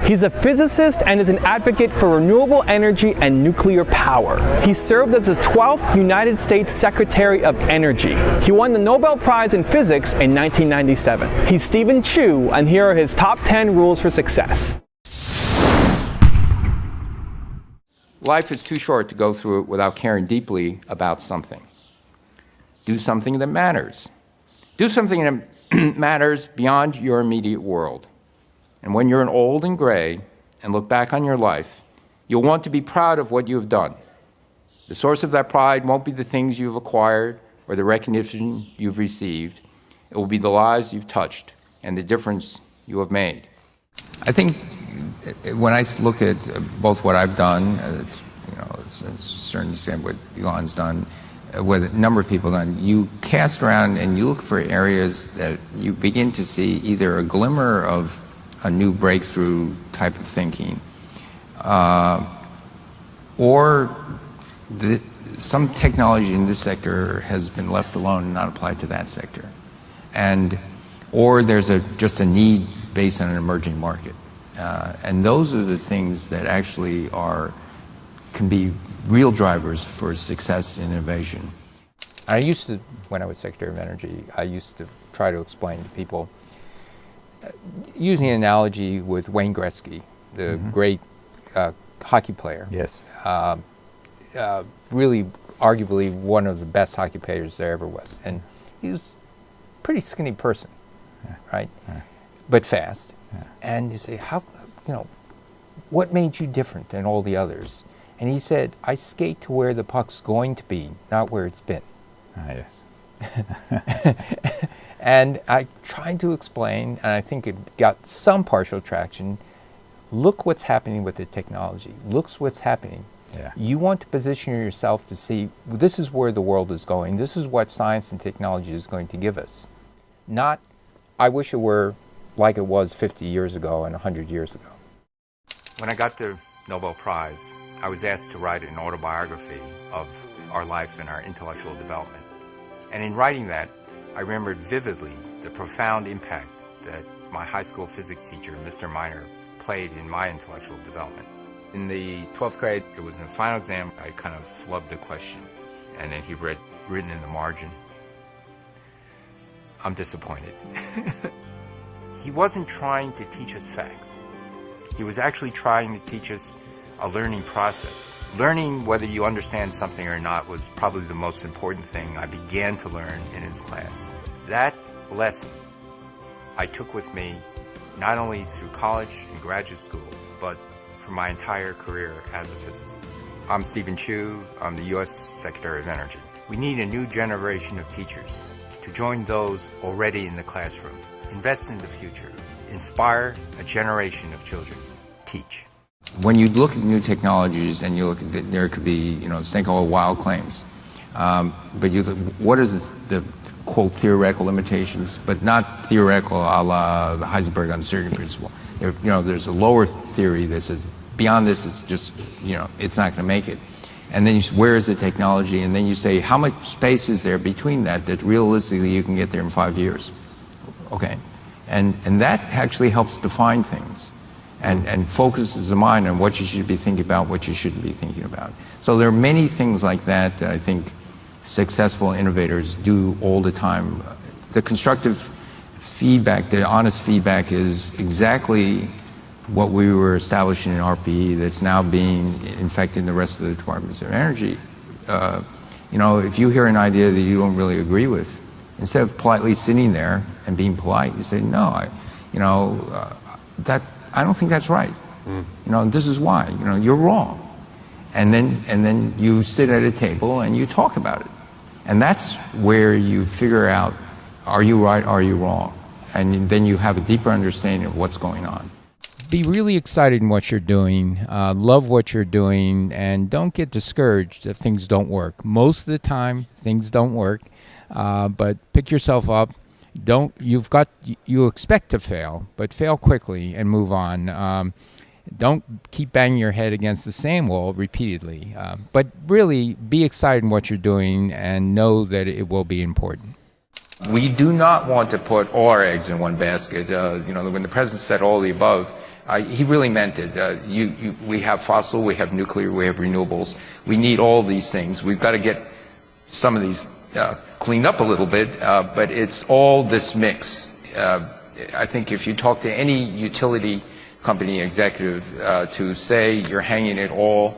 He's a physicist and is an advocate for renewable energy and nuclear power. He served as the 12th United States Secretary of Energy. He won the Nobel Prize in Physics in 1997. He's Stephen Chu, and here are his top 10 rules for success. Life is too short to go through it without caring deeply about something. Do something that matters. Do something that matters beyond your immediate world. And when you're old and gray and look back on your life, you'll want to be proud of what you have done. The source of that pride won't be the things you've acquired or the recognition you've received. It will be the lives you've touched and the difference you have made. I think when I look at both what I've done, it's a certain extent what Elon's done, what a number of people have done, you cast around and you look for areas that you begin to see either a glimmer of a new breakthrough type of thinking, or some technology in this sector has been left alone and not applied to that sector, or there's just a need based on an emerging market. And those are the things that actually can be real drivers for success in innovation. I used to, when I was Secretary of Energy, I used to try to explain to people, using an analogy with Wayne Gretzky, the great hockey player. Yes. Really, arguably, one of the best hockey players there ever was. And he was a pretty skinny person, right? Yeah. But fast. Yeah. And you say, what made you different than all the others? And he said, I skate to where the puck's going to be, not where it's been. Yes. And I tried to explain, and I think it got some partial traction. Look what's happening with the technology. Look what's happening. Yeah. You want to position yourself to see, this is where the world is going. This is what science and technology is going to give us. Not, I wish it were like it was 50 years ago and 100 years ago. When I got the Nobel Prize, I was asked to write an autobiography of our life and our intellectual development. And in writing that, I remembered vividly the profound impact that my high school physics teacher, Mr. Miner, played in my intellectual development. In the 12th grade, it was in the final exam, I kind of flubbed a question, and then he written in the margin, I'm disappointed. He wasn't trying to teach us facts. He was actually trying to teach us a learning process. Learning whether you understand something or not was probably the most important thing I began to learn in his class. That lesson I took with me not only through college and graduate school, but for my entire career as a physicist. I'm Stephen Chu. I'm the U.S. Secretary of Energy. We need a new generation of teachers to join those already in the classroom. Invest in the future. Inspire a generation of children. Teach. When you look at new technologies and you look at there could be, this thing called wild claims, but what are the quote theoretical limitations, but not theoretical a la the Heisenberg uncertainty principle. There's a lower theory that says beyond this it's just it's not going to make it, and then where is the technology, and then you say how much space is there between that realistically you can get there in 5 years, okay, and that actually helps define things. And focuses the mind on what you should be thinking about, what you shouldn't be thinking about. So there are many things like that I think successful innovators do all the time. The constructive feedback, the honest feedback is exactly what we were establishing in RPE that's now being infected in the rest of the departments of energy. If you hear an idea that you don't really agree with, instead of politely sitting there and being polite, you say, no, I don't think that's right. This is why. You're wrong. And then you sit at a table and you talk about it. And that's where you figure out, are you right, are you wrong? And then you have a deeper understanding of what's going on. Be really excited in what you're doing, love what you're doing, and don't get discouraged if things don't work. Most of the time, things don't work, but pick yourself up. You expect to fail, but fail quickly and move on. Don't keep banging your head against the same wall repeatedly, but really be excited in what you're doing and know that it will be important. We do not want to put all our eggs in one basket. When the president said all the above, He really meant it. We have fossil, we have nuclear, we have renewables. We need all these things. We've got to get some of these cleaned up a little bit, but it's all this mix. I think if you talk to any utility company executive to say you're hanging it all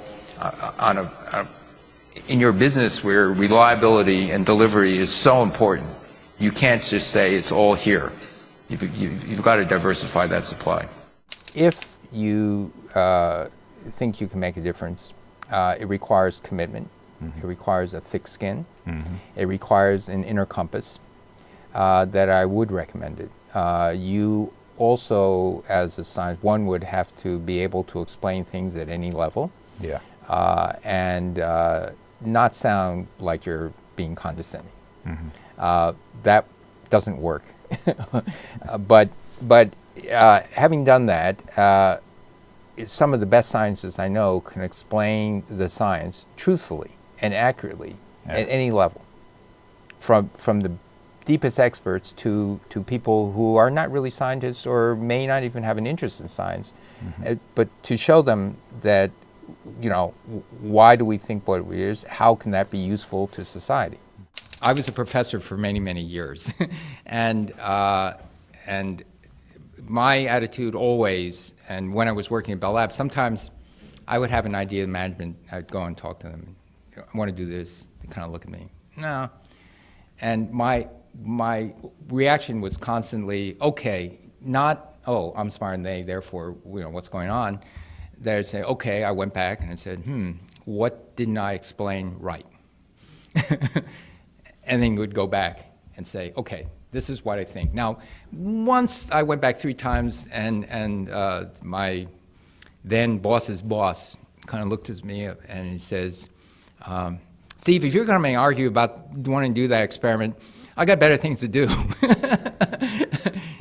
in your business where reliability and delivery is so important, you can't just say it's all here. You've got to diversify that supply. If you think you can make a difference, it requires commitment. Mm-hmm. It requires a thick skin. Mm-hmm. It requires an inner compass that I would recommend it. You also, as a scientist, one would have to be able to explain things at any level. Yeah. And not sound like you're being condescending. Mm-hmm. That doesn't work. But having done that, some of the best scientists I know can explain the science truthfully and accurately at any level, from the deepest experts to people who are not really scientists or may not even have an interest in science, mm-hmm. But to show them that, you know, why do we think what it is? How can that be useful to society? I was a professor for many, many years, and my attitude always, and when I was working at Bell Labs, sometimes I would have an idea of management. I'd go and talk to them. I want to do this. They kind of look at me. No. And my reaction was constantly, okay, not, oh, I'm smarter than they, therefore, you know, what's going on? They'd say, okay, I went back and I said, what didn't I explain right? And then would go back and say, okay, this is what I think. Now, once I went back 3 times and my then boss's boss kind of looked at me and he says, Steve, if you're going to argue about wanting to do that experiment, I got better things to do.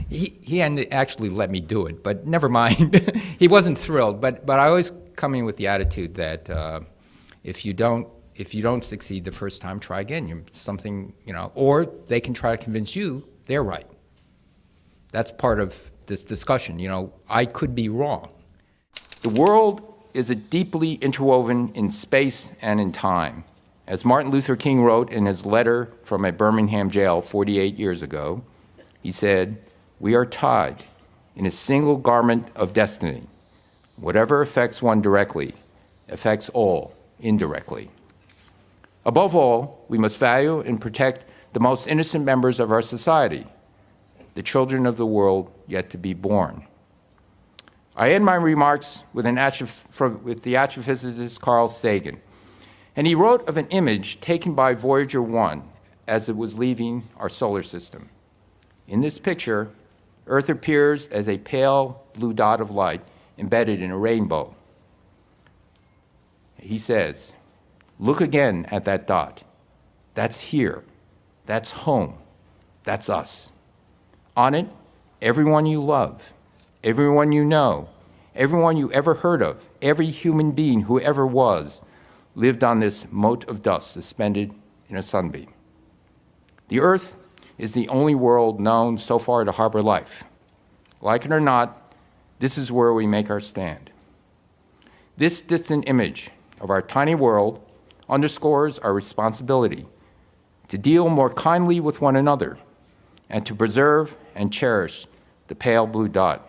He actually let me do it, but never mind. He wasn't thrilled, but I always come in with the attitude that if you don't succeed the first time, try again. Something, you know, or they can try to convince you they're right. That's part of this discussion. You know, I could be wrong. The world is deeply interwoven in space and in time. As Martin Luther King wrote in his letter from a Birmingham jail 48 years ago, he said, "We are tied in a single garment of destiny. Whatever affects one directly affects all indirectly." Above all, we must value and protect the most innocent members of our society, the children of the world yet to be born. I end my remarks with the astrophysicist Carl Sagan, and he wrote of an image taken by Voyager 1 as it was leaving our solar system. In this picture, Earth appears as a pale blue dot of light embedded in a rainbow. He says, "Look again at that dot. That's here. That's home. That's us. On it, everyone you love, everyone you know, everyone you ever heard of, every human being who ever was, lived on this mote of dust suspended in a sunbeam. The Earth is the only world known so far to harbor life. Like it or not, this is where we make our stand. This distant image of our tiny world underscores our responsibility to deal more kindly with one another and to preserve and cherish the pale blue dot,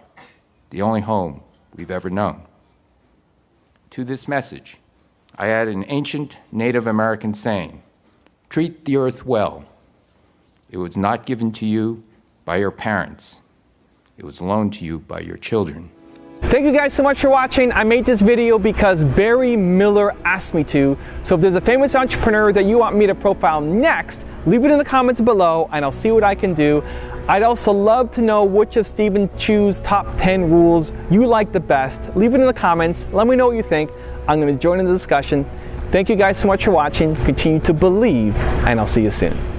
the only home we've ever known." To this message, I add an ancient Native American saying, "Treat the earth well. It was not given to you by your parents. It was loaned to you by your children." Thank you guys so much for watching. I made this video because Barry Miller asked me to. So if there's a famous entrepreneur that you want me to profile next, leave it in the comments below and I'll see what I can do. I'd also love to know which of Stephen Chew's top 10 rules you like the best. Leave it in the comments. Let me know what you think. I'm going to join in the discussion. Thank you guys so much for watching. Continue to believe, and I'll see you soon.